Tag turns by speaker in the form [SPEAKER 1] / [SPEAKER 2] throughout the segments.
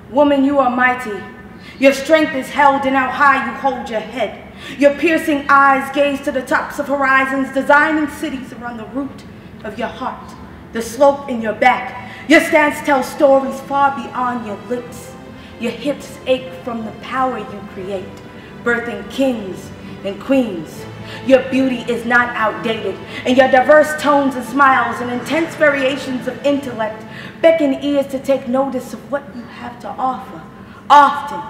[SPEAKER 1] Woman, you are mighty. Your strength is held in how high you hold your head. Your piercing eyes gaze to the tops of horizons, designing cities around the root of your heart, the slope in your back. Your stance tells stories far beyond your lips. Your hips ache from the power you create, birthing kings and queens. Your beauty is not outdated, and your diverse tones and smiles and intense variations of intellect beckon ears to take notice of what you have to offer. Often,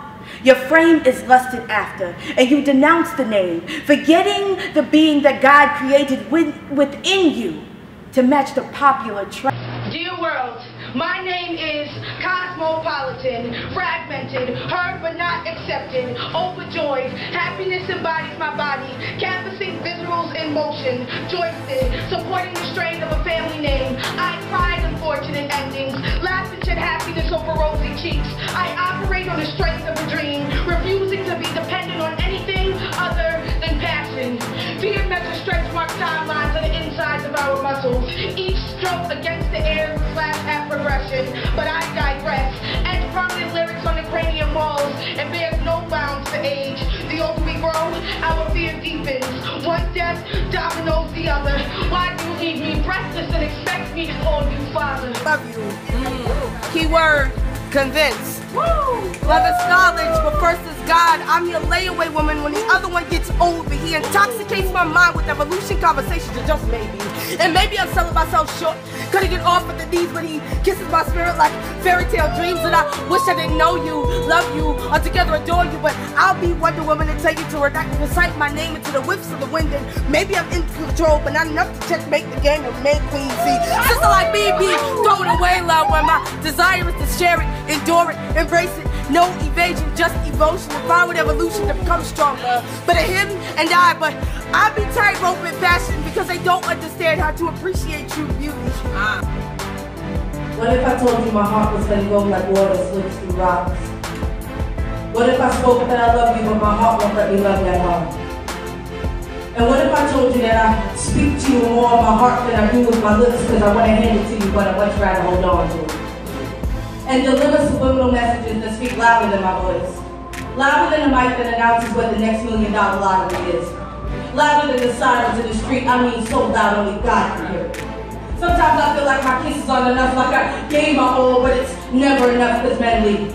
[SPEAKER 1] your frame is lusted after, and you denounce the name, forgetting the being that God created within you to match the popular trend.
[SPEAKER 2] Dear world, my name is Cosmopolitan, fragmented, heard but not accepted, overjoyed. Happiness embodies my body, canvassing viscerals in motion, joisted, supporting the strain of a family name. I pride unfortunate endings, laughing at happiness over rosy cheeks. I operate on the strength of a dream, refusing to be dependent on anything other than passion. Fear measures stretch mark timelines on the insides of our muscles. Each stroke against the air is a slash at progression, but I digress. Edge prominent lyrics on the cranium walls, and bears no bounds to age. The older we grow, our fear deepens. One death dominoes the other. Why do you leave me breathless and expect me to call you father?
[SPEAKER 3] Love you. Keyword, convince. Love is knowledge, but first is God. I'm your layaway woman when the other one gets old, but he intoxicates my mind with evolution conversations and just maybe. And maybe I'm selling myself short. Couldn't get off at the knees when he kisses my spirit like fairy tale dreams. And I wish I didn't know you, love you, or together adore you. But I'll be Wonder Woman and tell you to recite my name into the whiffs of the wind. And maybe I'm in control, but not enough to checkmate the game and make queen see. Sister like BB, throw it away, love, when my desire is to share it, endure it, embrace it. No evasion, just evolution. If I would evolution to become stronger. But him and I be tightrope in fashion because they don't understand how to appreciate true beauty.
[SPEAKER 1] What if I told you my heart was letting go like water slips through rocks? What if I spoke that I love you but my heart won't let me love that hard? And what if I told you that I speak to you more of my heart than I do with my lips because I want to hand it to you but I much rather hold on to it? And deliver subliminal messages that speak louder than my voice. Louder than the mic that announces what the next $1 million lottery is. Louder than the sirens in the street, I mean so loud only God can hear it. Sometimes I feel like my kisses aren't enough, like I gave my all, but it's never enough because men leave.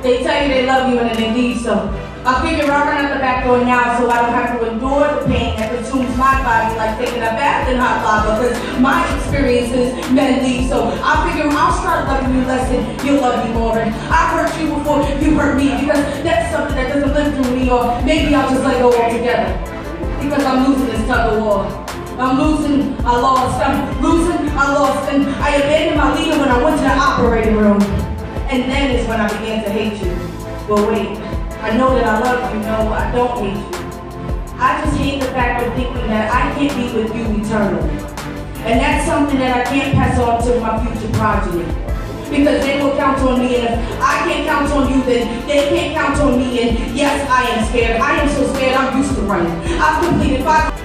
[SPEAKER 1] They tell you they love you and then they leave, so I figure I'll run out the back door now so I don't have to endure the pain that consumes my body like taking a bath in hot lava because my experience is men leave, so I figure I'll start loving you less and you'll love me more. And I hurt you before you hurt me because that's something that doesn't live through me, or maybe I'll just let go altogether because I'm losing this tug of war. I'm losing, I lost, I'm losing, I lost, and I abandoned my leader when I went to the operating room. And then is when I began to hate you. But wait, I know that I love you, no, I don't hate you. I just hate the fact of thinking that I can't be with you eternally. And that's something that I can't pass on to my future progeny. Because they will count on me, and if I can't count on you, then they can't count on me, and yes, I am scared. I am so scared, I'm used to running. I've completed 5